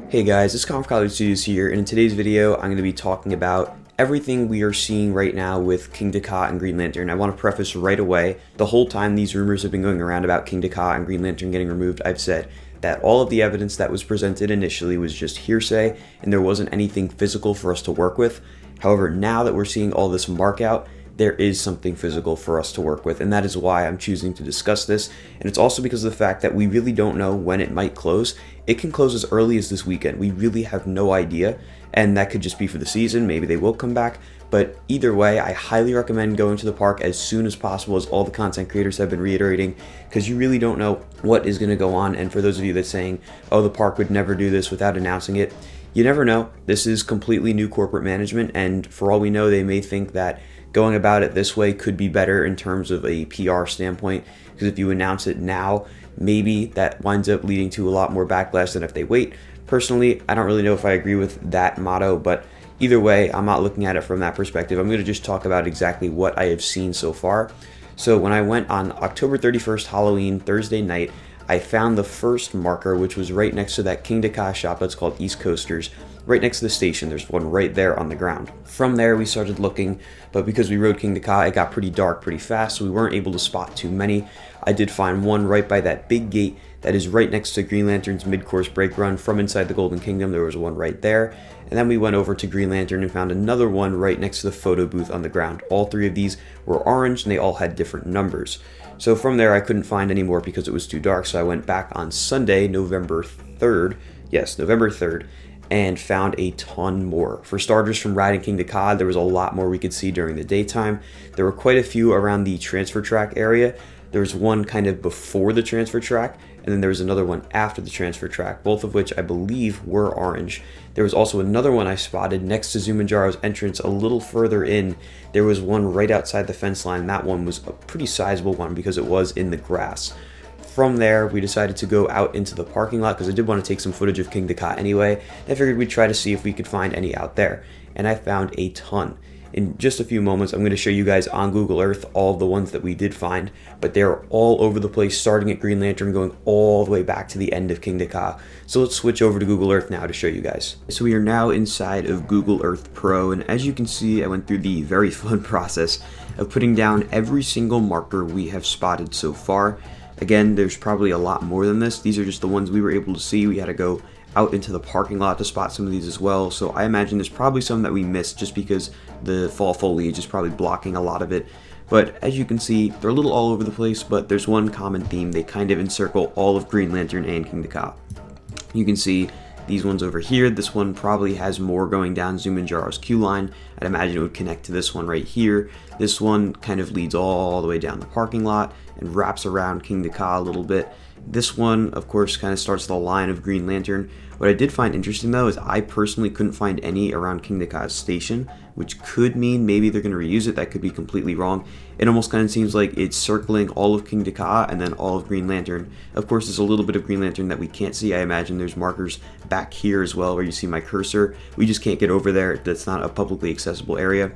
Hey guys, it's College Studios here, and in today's video, I'm going to be talking about everything we are seeing right now with Kingda and Green Lantern. I want to preface right away, the whole time these rumors have been going around about Kingda and Green Lantern getting removed, I've said that all of the evidence that was presented initially was just hearsay, and there wasn't anything physical for us to work with. However, now that we're seeing all this mark out, there is something physical for us to work with, and that is why I'm choosing to discuss this. And it's also because of the fact that we really don't know when it might close. It can close as early as this weekend. We really have no idea, and that could just be for the season. Maybe they will come back, but either way, I highly recommend going to the park as soon as possible, as all the content creators have been reiterating, because you really don't know what is going to go on. And for those of you that's saying, oh, the park would never do this without announcing it, you never know. This is completely new corporate management, and for all we know, they may think that going about it this way could be better in terms of a PR standpoint, because if you announce it now, maybe that winds up leading to a lot more backlash than if they wait. Personally, I don't really know if I agree with that motto, but either way, I'm not looking at it from that perspective. I'm going to just talk about exactly what I have seen so far. So when I went on October 31st, Halloween, Thursday night, I found the first marker, which was right next to that Kingda shop that's called East Coasters, right next to the station. There's one right there on the ground. From there, we started looking, but because we rode Kingda, it got pretty dark pretty fast, so we weren't able to spot too many. I did find one right by that big gate that is right next to Green Lantern's mid-course brake run from inside the Golden Kingdom. There was one right there. And then we went over to Green Lantern and found another one right next to the photo booth on the ground. All three of these were orange, and they all had different numbers. So from there, I couldn't find any more because it was too dark, so I went back on Sunday, November 3rd, and found a ton more. For starters, from riding Kingda, there was a lot more we could see during the daytime. There were quite a few around the transfer track area. There was one kind of before the transfer track, and then there was another one after the transfer track, both of which I believe were orange. There was also another one I spotted next to Zumanjaro's entrance a little further in. There was one right outside the fence line. That one was a pretty sizable one because it was in the grass. From there, we decided to go out into the parking lot because I did want to take some footage of Kingda anyway. I figured we'd try to see if we could find any out there, and I found a ton. In just a few moments, I'm going to show you guys on Google Earth all of the ones that we did find, but they're all over the place, starting at Green Lantern, going all the way back to the end of Kingda. So let's switch over to Google Earth now to show you guys. So we are now inside of Google Earth Pro, and as you can see, I went through the very fun process of putting down every single marker we have spotted so far. Again, there's probably a lot more than this. These are just the ones we were able to see. We had to go out into the parking lot to spot some of these as well. So I imagine there's probably some that we missed just because the fall foliage is probably blocking a lot of it. But as you can see, they're a little all over the place, but there's one common theme. They kind of encircle all of Green Lantern and Kingda. You can see these ones over here. This one probably has more going down Zumanjaro's queue line. I'd imagine it would connect to this one right here. This one kind of leads all the way down the parking lot and wraps around Kingda a little bit. This one, of course, kind of starts the line of Green Lantern. What I did find interesting, though, is I personally couldn't find any around Kingda's station, which could mean maybe they're going to reuse it. That could be completely wrong. It almost kind of seems like it's circling all of Kingda and then all of Green Lantern. Of course, there's a little bit of Green Lantern that we can't see. I imagine there's markers back here as well where you see my cursor. We just can't get over there. That's not a publicly accessible area.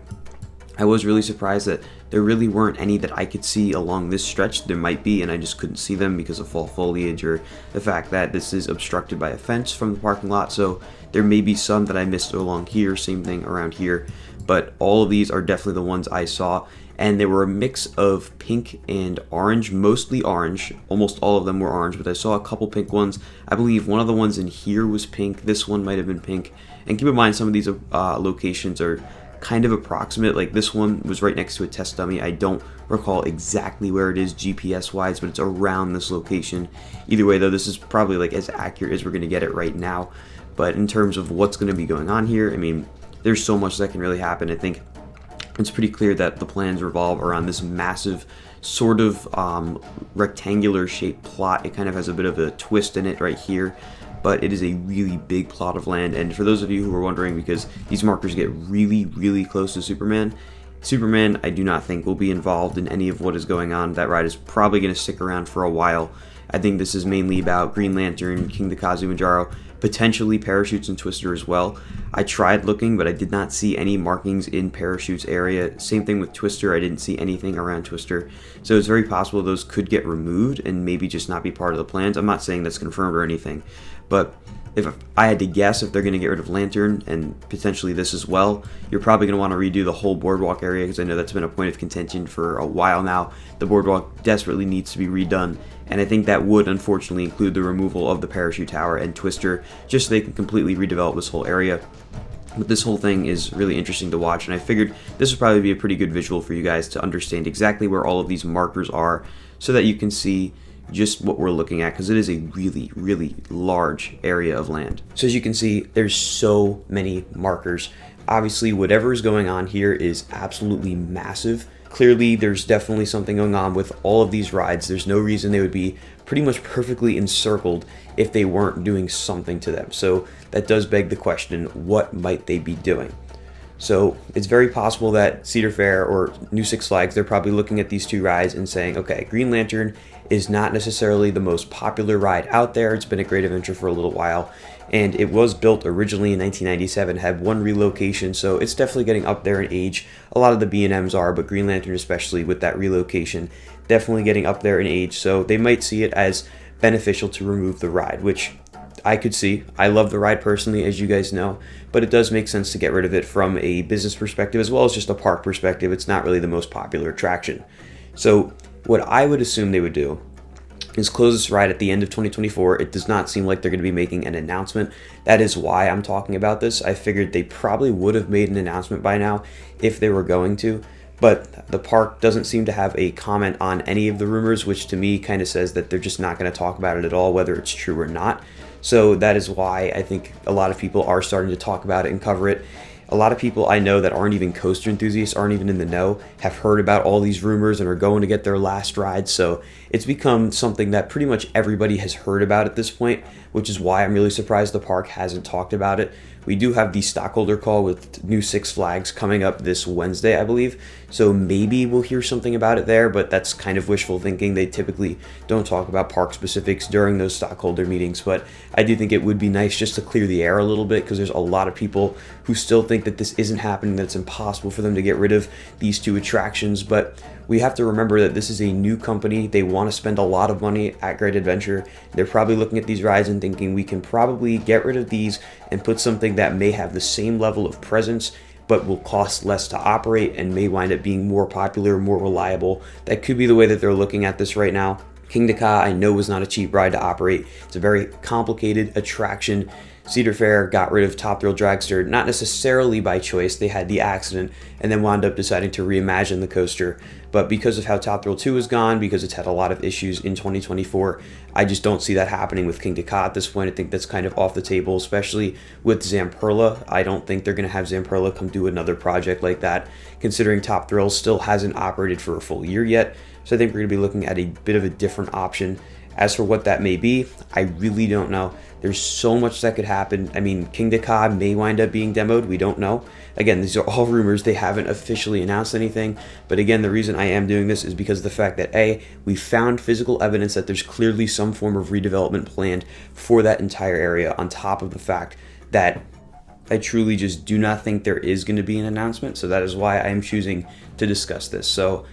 I was really surprised that there really weren't any that I could see along this stretch. There might be, and I just couldn't see them because of fall foliage or the fact that this is obstructed by a fence from the parking lot. So there may be some that I missed along here, same thing around here. But all of these are definitely the ones I saw. And they were a mix of pink and orange, mostly orange. Almost all of them were orange, but I saw a couple pink ones. I believe one of the ones in here was pink. This one might have been pink. And keep in mind, some of these locations are kind of approximate. Like this one was right next to a test dummy. I don't recall exactly where it is GPS wise, but it's around this location. Either way though, this is probably like as accurate as we're going to get it right now. But in terms of what's going to be going on here, I mean, there's so much that can really happen. I think it's pretty clear that the plans revolve around this massive sort of rectangular shaped plot. It kind of has a bit of a twist in it right here, but it is a really big plot of land. And for those of you who are wondering, because these markers get really, really close to Superman, I do not think will be involved in any of what is going on. That ride is probably going to stick around for a while. I think this is mainly about Green Lantern, Kingda, Zumanjaro, potentially parachutes and Twister as well. I tried looking, but I did not see any markings in parachutes area. Same thing with Twister, I didn't see anything around Twister. So it's very possible those could get removed and maybe just not be part of the plans. I'm not saying that's confirmed or anything, but if I had to guess, if they're going to get rid of Lantern and potentially this as well, you're probably going to want to redo the whole boardwalk area, because I know that's been a point of contention for a while now. The boardwalk desperately needs to be redone, and I think that would unfortunately include the removal of the parachute tower and Twister, just so they can completely redevelop this whole area. But this whole thing is really interesting to watch, and I figured this would probably be a pretty good visual for you guys to understand exactly where all of these markers are, so that you can see just what we're looking at, because it is a really, really large area of land. So as you can see, there's so many markers. Obviously, whatever is going on here is absolutely massive. Clearly, there's definitely something going on with all of these rides. There's no reason they would be pretty much perfectly encircled if they weren't doing something to them. So that does beg the question, what might they be doing? So it's very possible that Cedar Fair or New Six Flags, they're probably looking at these two rides and saying, okay, Green Lantern is not necessarily the most popular ride out there. It's been a great adventure for a little while, and it was built originally in 1997, had one relocation, so it's definitely getting up there in age. A lot of the B&Ms are, but Green Lantern especially with that relocation, definitely getting up there in age, so they might see it as beneficial to remove the ride, which I could see. I love the ride personally, as you guys know, but it does make sense to get rid of it from a business perspective as well as just a park perspective. It's not really the most popular attraction. So what I would assume they would do is close this ride at the end of 2024. It does not seem like they're going to be making an announcement. That is why I'm talking about this. I figured they probably would have made an announcement by now if they were going to, but the park doesn't seem to have a comment on any of the rumors, which to me kind of says that they're just not going to talk about it at all, whether it's true or not. So that is why I think a lot of people are starting to talk about it and cover it. A lot of people I know that aren't even coaster enthusiasts, aren't even in the know, have heard about all these rumors and are going to get their last ride. So it's become something that pretty much everybody has heard about at this point, which is why I'm really surprised the park hasn't talked about it. We do have the stockholder call with New Six Flags coming up this Wednesday, I believe. So maybe we'll hear something about it there, but that's kind of wishful thinking. They typically don't talk about park specifics during those stockholder meetings, but I do think it would be nice just to clear the air a little bit, because there's a lot of people who still think that this isn't happening, that it's impossible for them to get rid of these two attractions. But we have to remember that this is a new company. They want to spend a lot of money at Great Adventure. They're probably looking at these rides and thinking, we can probably get rid of these and put something that may have the same level of presence but will cost less to operate and may wind up being more popular, more reliable. That could be the way that they're looking at this right now. Kingda I know was not a cheap ride to operate. It's a very complicated attraction. Cedar Fair got rid of Top Thrill Dragster, not necessarily by choice. They had the accident and then wound up deciding to reimagine the coaster. But because of how Top Thrill 2 is gone, because it's had a lot of issues in 2024, I just don't see that happening with Kingda at this point. I think that's kind of off the table, especially with Zamperla. I don't think they're going to have Zamperla come do another project like that, considering Top Thrill still hasn't operated for a full year yet. So I think we're going to be looking at a bit of a different option. As for what that may be, I really don't know. There's so much that could happen. I mean, Kingda may wind up being demoed. We don't know. Again, these are all rumors. They haven't officially announced anything. But again, the reason I am doing this is because of the fact that A, we found physical evidence that there's clearly some form of redevelopment planned for that entire area, on top of the fact that I truly just do not think there is going to be an announcement. So that is why I am choosing to discuss this. So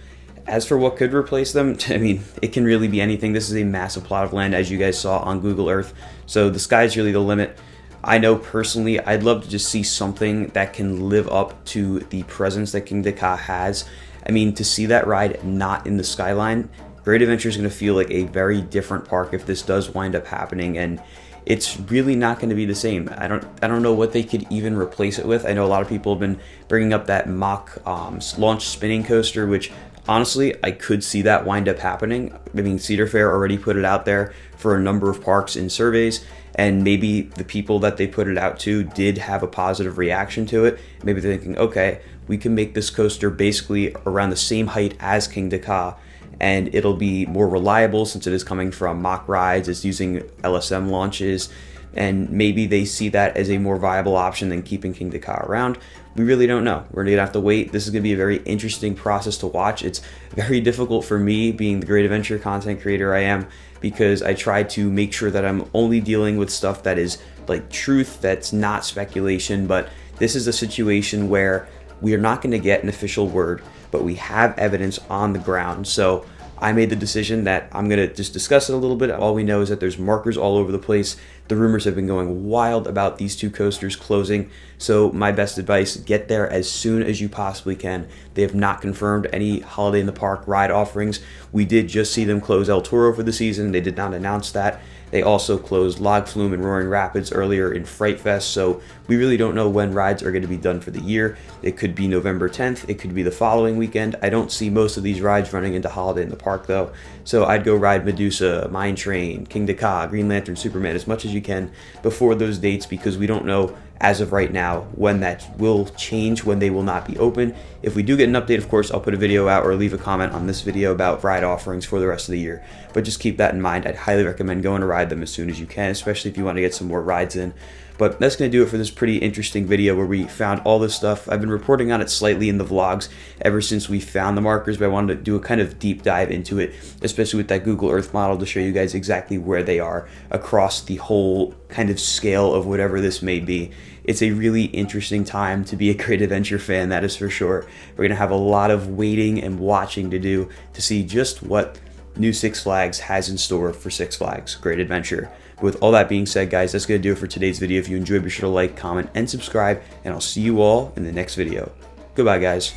as for what could replace them, I mean, it can really be anything. This is a massive plot of land, as you guys saw on Google Earth. So the sky's really the limit. I know personally, I'd love to just see something that can live up to the presence that Kingda has. I mean, to see that ride not in the skyline, Great Adventure is going to feel like a very different park if this does wind up happening, and it's really not going to be the same. I don't know what they could even replace it with. I know a lot of people have been bringing up that mock launch spinning coaster, which honestly, I could see that wind up happening. I mean, Cedar Fair already put it out there for a number of parks in surveys, and maybe the people that they put it out to did have a positive reaction to it. Maybe they're thinking, okay, we can make this coaster basically around the same height as Kingda, and it'll be more reliable since it is coming from mock rides, it's using LSM launches, and maybe they see that as a more viable option than keeping Kingda around. We really don't know. We're gonna have to wait. This is gonna be a very interesting process to watch. It's very difficult for me, being the Great Adventure content creator I am, because I try to make sure that I'm only dealing with stuff that is like truth, that's not speculation. But this is a situation where we are not going to get an official word, but we have evidence on the ground. So I made the decision that I'm going to just discuss it a little bit. All we know is that there's markers all over the place. The rumors have been going wild about these two coasters closing. So my best advice, get there as soon as you possibly can. They have not confirmed any Holiday in the Park ride offerings. We did just see them close El Toro for the season. They did not announce that. They also closed Log Flume and Roaring Rapids earlier in Fright Fest, so we really don't know when rides are going to be done for the year. It could be November 10th, it could be the following weekend. I don't see most of these rides running into Holiday in the Park though, so I'd go ride Medusa, Mine Train, Kingda, Green Lantern, Superman as much as you can before those dates, because we don't know as of right now when that will change, when they will not be open. If we do get an update, of course, I'll put a video out or leave a comment on this video about ride offerings for the rest of the year. But just keep that in mind. I'd highly recommend going to ride them as soon as you can, especially if you want to get some more rides in. But that's going to do it for this pretty interesting video where we found all this stuff. I've been reporting on it slightly in the vlogs ever since we found the markers, but I wanted to do a kind of deep dive into it, especially with that Google Earth model, to show you guys exactly where they are across the whole kind of scale of whatever this may be. It's a really interesting time to be a Great Adventure fan, that is for sure. We're going to have a lot of waiting and watching to do to see just what new Six Flags has in store for Six Flags Great Adventure. With all that being said, guys, that's going to do it for today's video. If you enjoyed, be sure to like, comment, and subscribe, and I'll see you all in the next video. Goodbye, guys.